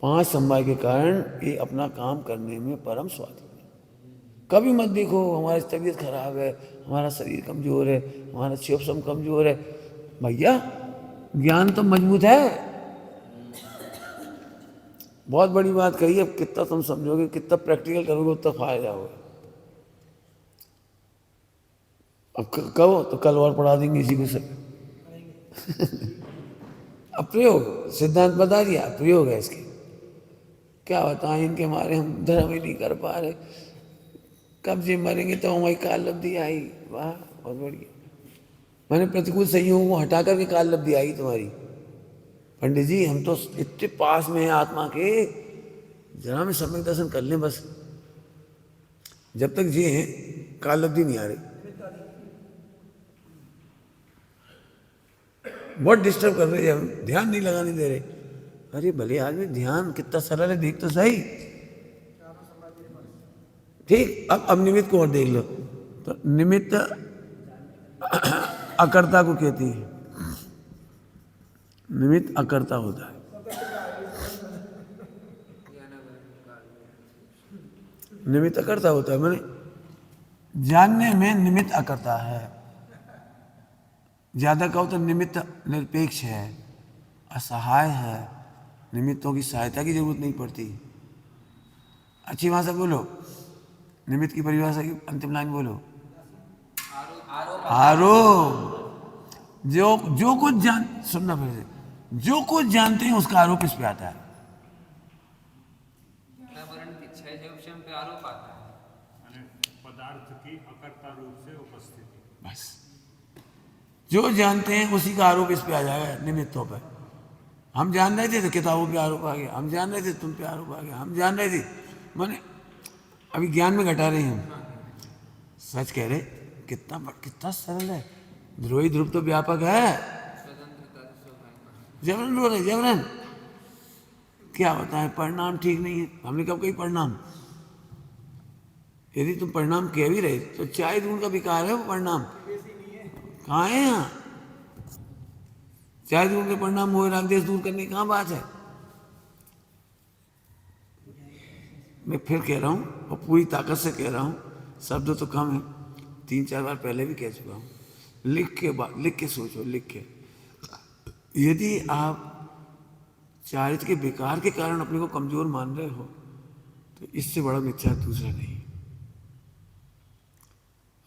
5 समवाय के कारण ये अपना काम करने में परम स्वाधीन है। कभी मत देखो हमारी तबीयत खराब है, हमारा शरीर कमजोर है, हमारा शोषम कमजोर है। भैया ज्ञान तो मजबूत है, बहुत बड़ी बात कही। अब कितना तुम समझोगे, कितना प्रैक्टिकल करोगे, उतना फायदा होगा। अब कहो तो कल और पढ़ा देंगे इसी को सब। अब प्रयोग सिद्धांत बता दिया, प्रयोग है इसके। क्या बताएं, इनके मारे हम धर्म ही नहीं कर पा रहे। कब जे मरेंगे तो हमारी काल लब्धि आई। वाह, बहुत बढ़िया। मैंने प्रतिकूल संयोगों को हटा करके काल लब्धि आई तुम्हारी। पंडित जी हम तो इतने पास में हैं आत्मा के, जरा में सम्यक दर्शन कर लें बस। जब तक ये हैं काल लब्धि नहीं आ रही, बहुत डिस्टर्ब कर रहे हैं, ध्यान नहीं लगाने दे रहे। अरे भले आदमी, ध्यान कितना सरल है, देख तो सही। ठीक, अब निमित्त को और देख लो। तो निमित्त अकर्ता को कहती है, निमित्त अकर्ता होता है। निमित्त अकर्ता होता है, मैंने जानने में निमित्त अकर्ता है। ज्यादा कहो तो निमित्त निरपेक्ष है, असहाय है, निमित्तों की सहायता की जरूरत नहीं पड़ती। अच्छी भाषा बोलो, निमित्त की परिभाषा की अंतिम लाइन बोलो, आरोप। जो कुछ जान, सुनना फिर से, जो कुछ जानते हैं उसका आरोप इस पे आता है। पे आरोप आता है, पदार्थ की अकर्ता रूप से उपस्थिति। बस जो जानते हैं उसी का आरोप इस पे आ जाएगा, निमित्तों पर। हम जान रहे थे तो किताबों पे आरोप आ गया, हम जान रहे थे तुम पे आरोप आ गया, हम जान रहे थे, माने अभी ज्ञान में घटा रहे हैं हम। सच कह रहे, कितना सरल है। ध्रुवी ध्रुव तो व्यापक है। जबरन रो रहे, जबरन। क्या बताएं, परिणाम ठीक नहीं है। हमने कब कही परिणाम? यदि तुम परिणाम कह भी रहे तो चाय दूध का विकार है वो परिणाम। कहाँ है यहाँ? चाय दूध के परिणाम मोह राग देश दूर करने की कहाँ बात है? मैं फिर कह रहा हूँ और पूरी ताकत से कह रहा हूँ, शब्द तो कम है, 3-4 बार पहले भी कह चुका हूँ। लिख के सोचो, लिख के। यदि आप चारित्र के विकार के कारण अपने को कमजोर मान रहे हो तो इससे बड़ा मिथ्या दूसरा नहीं।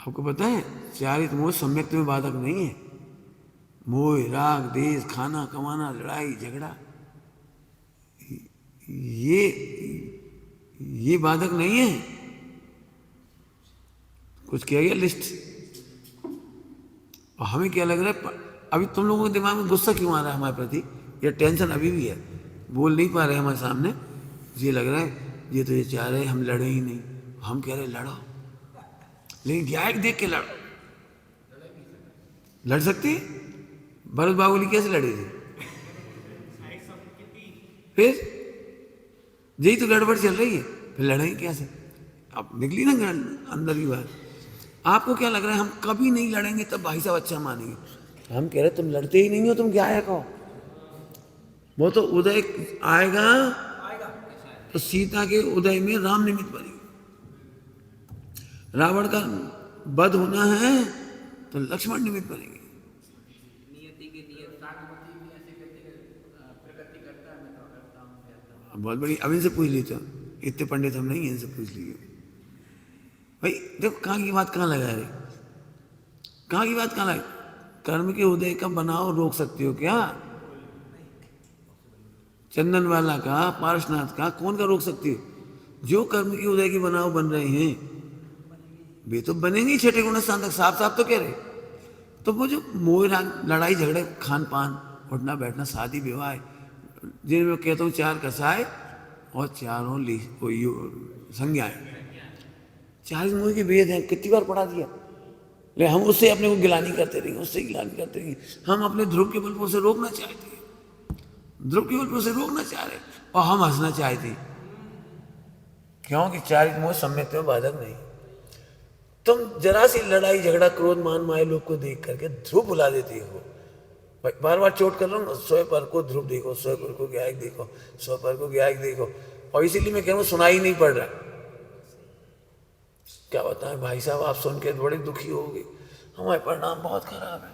आपको पता है चारित्र मोह सम्यक में बाधक नहीं है। मोह राग देश, खाना कमाना, लड़ाई झगड़ा, ये बाधक नहीं है। कुछ किया गया लिस्ट, और हमें क्या लग रहा है, अभी तुम लोगों के दिमाग में गुस्सा क्यों आ रहा है हमारे प्रति, या टेंशन अभी भी है, बोल नहीं पा रहे हमारे सामने। ये लग रहा है ये तो ये चाह रहे हम लड़े ही नहीं, हम कह रहे लड़ो, लेकिन क्या देख के लड़ो। लड़ सकते? भरत बाहुबली कैसे लड़े थे? फिर यही तो गड़बड़ चल रही है, फिर लड़ेंगे कैसे? अब निकली ना अंदर की बात। आपको क्या लग रहा है हम कभी नहीं लड़ेंगे तब भाई साहब अच्छा मानेंगे? हम कह रहे तुम लड़ते ही नहीं हो, तुम क्या है कहो। वो तो उदय आएगा तो सीता के उदय में राम निमित्त बनेंगे। रावण का वध होना है तो लक्ष्मण निमित्त बनेंगे। नियति बहुत बड़ी, अब इनसे पूछ ली तो, इतने पंडित हम नहीं हैं, इनसे पूछ लीजिए भाई। देखो कहाँ की बात कहाँ लगा रहे, कहाँ की बात कहाँ लगा। कर्म के उदय का बनाओ रोक सकते हो क्या? चंदन वाला का, पार्शनाथ का, कौन का रोक सकती हो? जो कर्म के उदय की बनाओ बन रहे हैं वे तो बनेंगे ही छठे गुण स्थान तक, साफ साफ तो कह रहे। तो वो जो मोह राग, लड़ाई झगड़े, खान पान, उठना बैठना, शादी विवाह, जिनमें कहता हूँ चार कसाए और चारों संज्ञाएं, 40 मोह के वेद हैं, कितनी बार पढ़ा दिया। लेकिन हम उससे अपने को गिलानी करते रहेंगे, उससे गिलानी करते रहेंगे। हम अपने ध्रुव के बल पर उसे रोकना चाहते हैं, ध्रुव के बल पर उसे रोकना चाह रहे, और हम हंसना चाहते, क्योंकि चारित मोह सम्यक में बाधक नहीं। तुम जरा सी लड़ाई झगड़ा, क्रोध मान माए लोग को देख करके ध्रुव बुला देते हो। बार बार चोट कर रहा हूँ, स्वयं पर को ध्रुव देखो, स्वयं पर को गायक देखो, स्वयं पर को गायक देखो। और इसीलिए मैं कह रहा हूँ सुनाई नहीं पड़ रहा। क्या बताएं भाई साहब, आप सुन के बड़े दुखी होगे। हमारे परिणाम बहुत खराब है,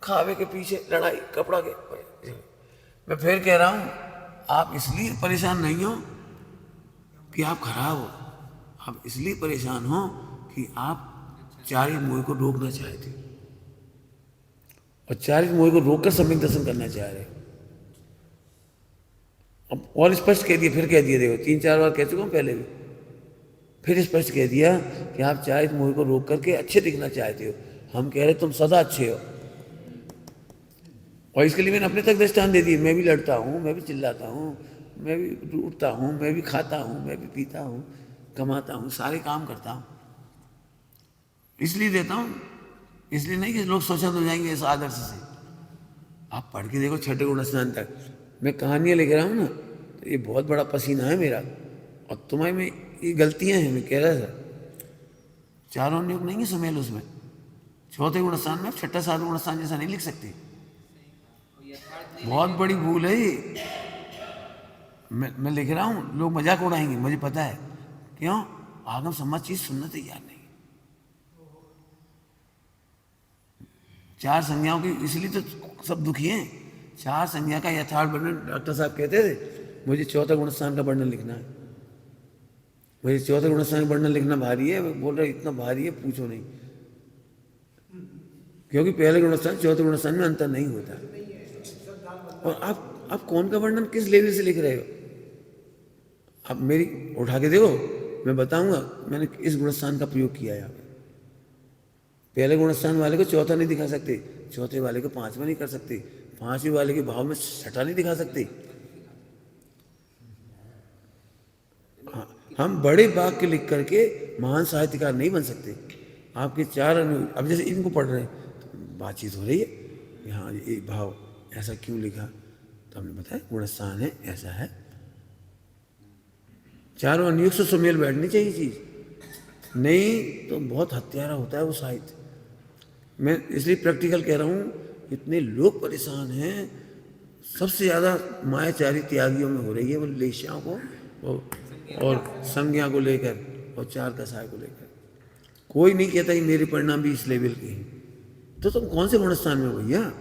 खावे के पीछे लड़ाई, कपड़ा के। मैं फिर कह रहा हूँ, आप इसलिए परेशान नहीं हो कि आप खराब हो, आप इसलिए परेशान हो कि आप चारित मोह को रोकना चाहते, और चारित मोह को रोककर सम्यक दर्शन करना चाह रहे। अब और स्पष्ट कह दिया, फिर कह दिया, देखो 3-4 बार कह चुका हूँ पहले भी, फिर स्पष्ट कह दिया कि आप चारित मोह को रोक करके अच्छे दिखना चाहते हो। हम कह रहे तुम सदा अच्छे हो, और इसके लिए मैंने अपने तक दृष्टांत दे दिए। मैं भी लड़ता हूँ, मैं भी चिल्लाता हूँ, मैं भी उठता हूँ, मैं भी खाता हूँ, मैं भी पीता हूँ, कमाता हूँ, सारे काम करता हूँ। इसलिए देता हूँ, इसलिए नहीं कि लोग शोषित हो जाएंगे इस आदर्श से। आप पढ़ के देखो छठे गुण स्नान तक, मैं कहानियाँ लिख रहा हूँ ना, तो ये बहुत बड़ा पसीना है मेरा, और तुम्हारे में ये गलतियाँ हैं। मैं कह रहा था चारों नियोग नहीं है सुमेल, उसमें चौथे गुण स्थान में छठा सातवां गुण स्थान जैसा नहीं लिख सकते, बहुत बड़ी भूल है ये। मैं लिख रहा हूँ, लोग मजाक उड़ाएंगे, मुझे पता है क्यों। आगम सम्मत चीज सुनना तैयार नहीं। 4 संज्ञाओं की, इसलिए तो सब दुखी हैं। 4 संज्ञा का यथार्थ वर्णन डॉक्टर साहब कहते थे, मुझे चौथा गुण स्थान का वर्णन लिखना है, मुझे चौथे गुण स्थान का वर्णन लिखना भारी है। बोल रहे इतना भारी है पूछो नहीं, क्योंकि पहले गुण स्थान चौथे गुण स्थान में अंतर नहीं होता। और आप कौन का वर्णन किस लेवल से लिख रहे हो? आप मेरी उठा के देखो, मैं बताऊंगा मैंने इस गुणस्थान का प्रयोग किया है। पहले गुणस्थान वाले को चौथा नहीं दिखा सकते, चौथे वाले को 5वां नहीं कर सकते, 5वें वाले के भाव में छठा नहीं दिखा सकते। हम बड़े वाक्य लिख करके महान साहित्यकार नहीं बन सकते। आपके 4 अब जैसे इनको पढ़ रहे हैं तो बातचीत हो रही है, हाँ ये भाव ऐसा क्यों लिखा, तो हमने बताया गुणस्थान है, ऐसा है। चारों अनुयुक्त से सुमेल बैठनी चाहिए चीज, नहीं तो बहुत हत्यारा होता है वो साहित्य। मैं इसलिए प्रैक्टिकल कह रहा हूँ, इतने लोग परेशान हैं, सबसे ज़्यादा मायाचारी त्यागियों में हो रही है, वो लेशाओं को और संज्ञा को लेकर और 4 कसाय को लेकर। कोई नहीं कहता कि मेरे परिणाम भी इस लेवल के हैं, तो तुम कौन से गुणस्थान में हो भैया?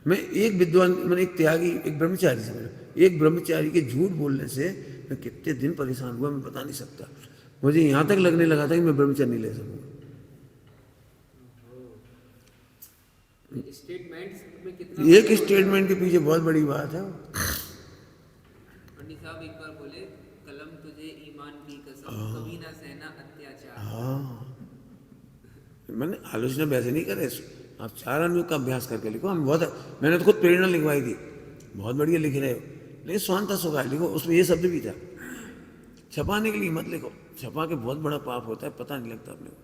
मैं एक विद्वान, मैंने एक त्यागी, एक ब्रह्मचारी से मिला, एक ब्रह्मचारी के झूठ बोलने से मैं कितने दिन परेशान हुआ, मैं बता नहीं सकता। मुझे यहाँ तक लगने लगा था कि मैं ब्रह्मचर्य नहीं ले सकूँगा। एक स्टेटमेंट के पीछे बहुत बड़ी बात है। पंडित साहब एक बार बोले, कलम तुझे ईमान की कसम, कभी ना सहना अत्याचार। हाँ, मैंने आलोचना वैसे नहीं करे, आप 4 अनुयोग का अभ्यास करके लिखो। हम बहुत, मैंने तो खुद प्रेरणा लिखवाई थी, बहुत बढ़िया लिख रहे हो, लेकिन स्वांता सुखाए लिखो, उसमें ये शब्द भी था। छपाने के लिए मत लिखो, छपा के बहुत बड़ा पाप होता है, पता नहीं लगता अपने को।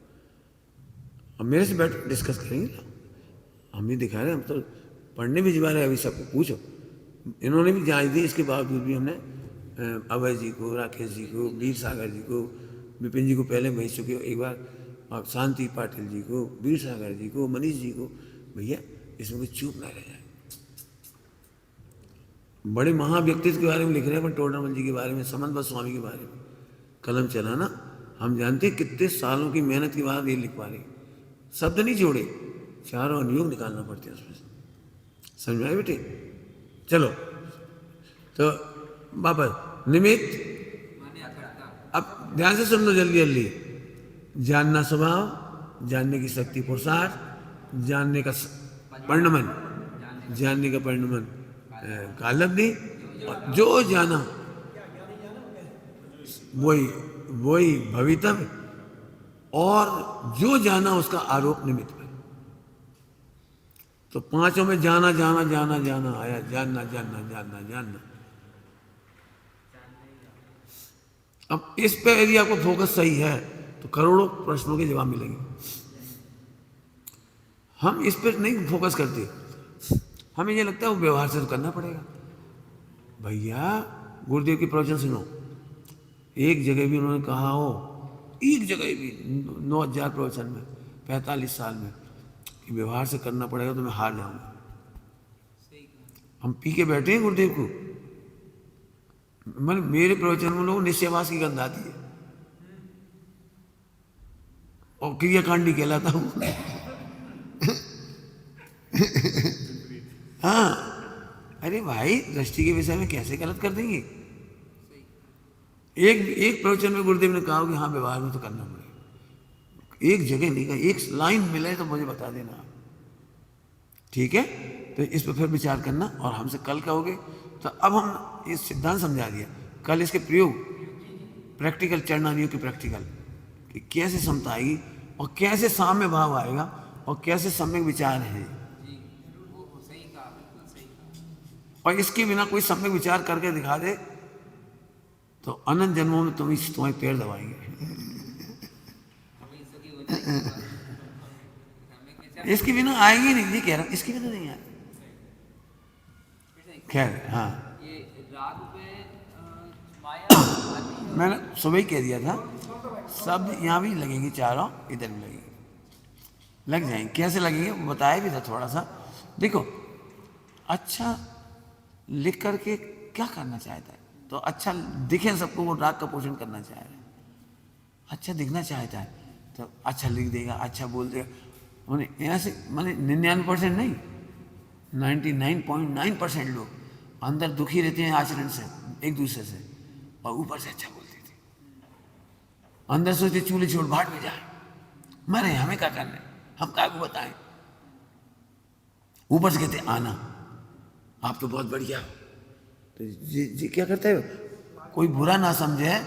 अब मेरे से बैठ डिस्कस करेंगे ना, हम भी दिखा रहे हैं, हम तो पढ़ने भी जा रहे हैं। अभी सबको पूछो, इन्होंने भी जांच दी, इसके बावजूद भी हमने अभय जी को, राकेश जी को, वीर सागर जी को, विपिन जी को पहले भेज चुके हो एक बार, और शांति पाटिल जी को, वीर सागर जी को, मनीष जी को। भैया इसमें कोई चूक ना रह जाए। बड़े महाव्यक्तित्व के बारे में लिख रहे हैं, पर टोडरमल जी के बारे में, समंत स्वामी के बारे में कलम चलाना, हम जानते हैं कितने सालों की मेहनत के बाद ये लिख पा रहे। शब्द नहीं जोड़े, 4 अनुयोग निकालना पड़ते हैं उसमें, समझ में आए बेटे? चलो, तो वापस निमित्त। माने अकर्ता। अब ध्यान से सुन लो जल्दी जल्दी। जानना स्वभाव, जानने की शक्ति पुरुषार्थ, जानने का परिणमन, जानने का परिणमन कालब्धि, और जो जाना वही वही भवितव्य, और जो जाना उसका आरोप निमित्त है। तो पांचों में जाना जाना जाना जाना आया, जानना जानना जानना जानना। अब इस पे यदि आपको फोकस सही है तो करोड़ों प्रश्नों के जवाब मिलेंगे। हम इस पर नहीं फोकस करते, हमें ये लगता है वो व्यवहार से तो करना पड़ेगा। भैया गुरुदेव की प्रवचन सुनो, एक जगह भी उन्होंने कहा हो, एक जगह भी 9,000 प्रवचन में 45 साल में, कि व्यवहार से करना पड़ेगा तो मैं हार जाऊंगा। हम पी के बैठे हैं गुरुदेव को। मतलब मेरे प्रवचन में लोग निश्चयवास की गंध आती है और क्रियाकांडी कहलाता हूं। हाँ, अरे भाई दृष्टि के विषय में कैसे गलत कर देंगे। एक प्रवचन में गुरुदेव ने कहा कि हाँ व्यवहार में तो करना पड़ेगा, एक जगह नहीं कहा, एक लाइन मिले तो मुझे बता देना, ठीक है। तो इस पर फिर विचार करना, और हमसे कल कहोगे तो अब हम इस सिद्धांत समझा दिया, कल इसके प्रयोग प्रैक्टिकल, चरणानियों की प्रैक्टिकल, कि कैसे समता आएगी और कैसे साम्य भाव आएगा और कैसे सम्यक विचार है। सही कहा, बिल्कुल सही कहा। और इसके बिना कोई सम्यक विचार करके दिखा दे तो अनंत जन्मों में तुम्हारे पैर दबाएंगे। हमें सुखी हो जाएगी। हमें विचार इसके बिना आएगी नहीं, ये कह रहा हूं, इसके बिना नहीं आएगी। खैर हाँ, ये राग पे माया आती है। मैंने सुबह ही कह दिया था, शब्द यहाँ भी लगेंगे, चारों इधर भी लगेंगे, लग जाएंगे। कैसे लगेंगे वो बताया भी था थोड़ा सा। देखो, अच्छा लिख करके क्या करना चाहता है, तो अच्छा दिखे सबको, वो राग का पोषण करना चाह रहा है। अच्छा दिखना चाहता है तो अच्छा लिख देगा, अच्छा बोल देगा। मैंने ऐसे मैंने 99% नहीं, 99.9% लोग अंदर दुखी रहते हैं आचरण से, एक दूसरे से, और ऊपर से अच्छा बोलते थे। अंदर सोचते चूल्हे छोड़ भाट में जाए, मरे हमें क्या करना है, हम क्या को बताएं। ऊपर से कहते आना, आप तो बहुत बढ़िया हो। तो जी क्या करता है, कोई बुरा ना समझे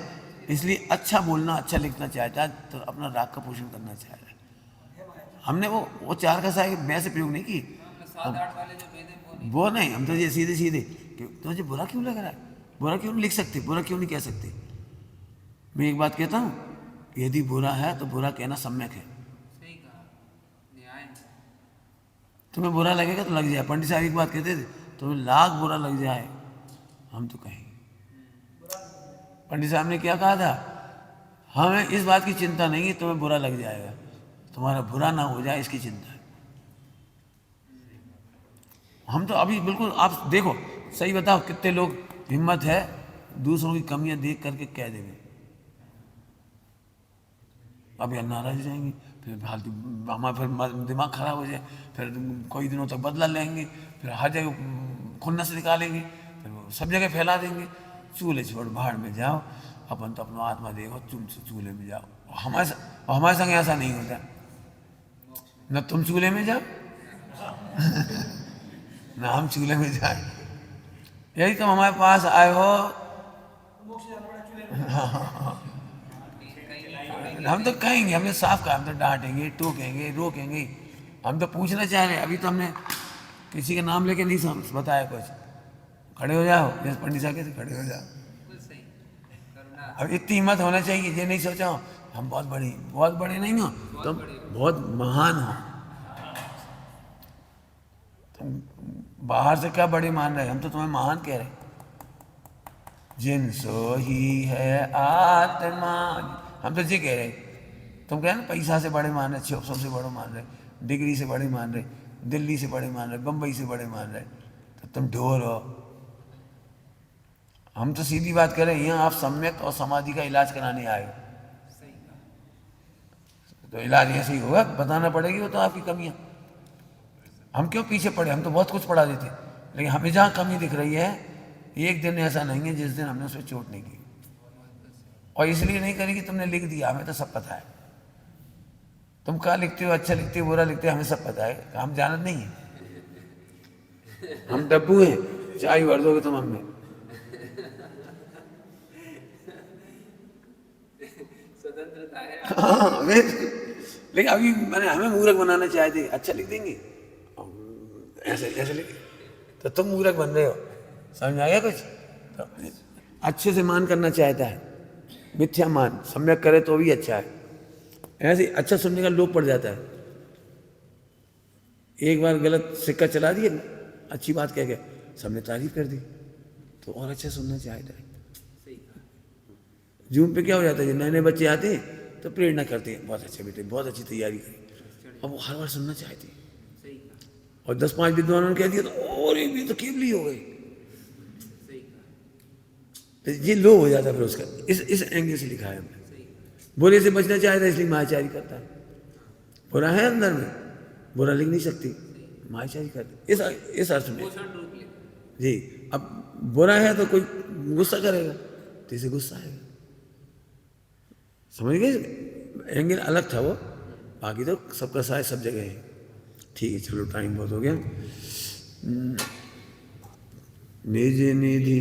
इसलिए अच्छा बोलना, अच्छा लिखना चाहता है, तो अपना राग का पोषण करना चाह रहा है। हमने वो चार का सा वैसे प्रयोग नहीं की, 7-8 वाले जो वेद हैं वो नहीं, हम तो ये सीधे सीधे कि तुझे बुरा क्यों लग रहा है, बुरा क्यों नहीं लिख सकते, बुरा क्यों नहीं कह सकते। मैं एक बात कहता हूँ, यदि बुरा है तो बुरा कहना सम्यक है। सही कहा, न्याय है। तुम्हें बुरा लगेगा तो लग जाए। पंडित साहब एक बात कहते थे, तुम्हें लाख बुरा लग जाए हम तो कहेंगे। पंडित साहब ने क्या कहा था, हमें इस बात की चिंता नहीं है तुम्हें बुरा लग जाएगा, तुम्हारा बुरा ना हो जाए इसकी चिंता है। हम तो अभी बिल्कुल, आप देखो सही बताओ, कितने लोग हिम्मत है दूसरों की कमियां देख करके कह देंगे, अब यार नाराज हो जाएंगे, फिर फालतू हमारा फिर दिमाग खराब हो जाए, फिर कई दिनों तक बदला लेंगे, फिर हर जगह खुन्नस निकालेंगे, फिर वो सब जगह फैला देंगे। चूल्हे छोड़ भाड़ में जाओ, अपन तो अपना आत्मा देखो, तुम चूल्हे में जाओ। हमारे संग ऐसा नहीं होता, न तुम चूल्हे में जाओ न हम चूल्हे में जाए। यही तुम हमारे पास आए हो, हम तो कहेंगे, हमने साफ कहा, हम तो डांटेंगे, टोकेंगे, रोकेंगे। हम तो पूछना चाह रहे हैं, अभी तो हमने किसी का नाम लेके नहीं बताया कुछ। खड़े हो जाओ, जैसे पंडित साहब कहते खड़े हो जाओ। बिल्कुल सही, करुणा। अब इतनी हिम्मत होना चाहिए, ये नहीं सोचा हो हम बहुत बड़े नहीं हो, तुम बहुत महान हो। तुम बाहर से क्या बड़े मान रहे, हम तो तुम्हें महान कह रहे। जिन सो ही है आत्मा, हम तो ये कह रहे। तुम कह ना पैसा से बड़े मान रहे, सबसे बड़े मान रहे, डिग्री से बड़े मान रहे, दिल्ली से बड़े मान रहे, बम्बई से बड़े मान रहे, तो तुम ढोर हो। हम तो सीधी बात करें, यहाँ आप सम्यक और समाधि का इलाज कराने आए हो, तो इलाज ऐसे ही होगा, बताना पड़ेगी वो तो आपकी कमियां। हम क्यों पीछे पड़े, हम तो बहुत कुछ पढ़ा देते, लेकिन हमें जहाँ कमी दिख रही है एक दिन ऐसा नहीं है जिस दिन हमने उस पर चोट नहीं की, और इसलिए नहीं करी कि तुमने लिख दिया, हमें तो सब पता है। तुम क्या लिखते हो, अच्छा लिखते हो, बुरा लिखते हो, हमें सब पता है, हम जानत नहीं है। हम डब्बू हैं, चाय भर दोगे तुम हमें। स्वतंत्रता है। हाँ, लेकिन अभी मैंने हमें मूर्ख बनाना चाहे थे, अच्छा लिख देंगे ऐसे ऐसे लिख, तो तुम मूर्ख बन रहे हो, समझ में आ गया कुछ? तो अच्छे से मान करना चाहता है, मिथ्या मान सम्यक करे तो भी अच्छा है, ऐसे अच्छा सुनने का लोभ पड़ जाता है। एक बार गलत सिक्का चला दिया, अच्छी बात कह के सबने तारीफ कर दी, तो और अच्छा सुनना चाहता है। सही कहा। जूम पे क्या हो जाता है, नए नए बच्चे आते हैं तो प्रेरणा करते हैं, बहुत अच्छे बेटे, बहुत अच्छी तैयारी करी, अब वो हर बार सुनना चाहते हैं। सही कहा। और 10-5 विद्वानों ने कह दिया तो और ये तो केवली हो गई, सही कहा। तो ये लो हो जाता है फिर उसका। इस एंगल से लिखा है हमने। सही कहा। बुरे से बचना चाहता है इसलिए मायाचारी करता है, बुरा है अंदर में, बुरा लिख नहीं सकती, मायाचारी करते इस अर्थ में पोषण रूप ले। जी। अब बुरा है तो कोई गुस्सा करेगा तो इसे गुस्सा आएगा, समझ गए? एंगल अलग था वो, बाकी तो सबका साय सब जगह है। ठीक है, चलो टाइम बहुत हो गया। निज निधि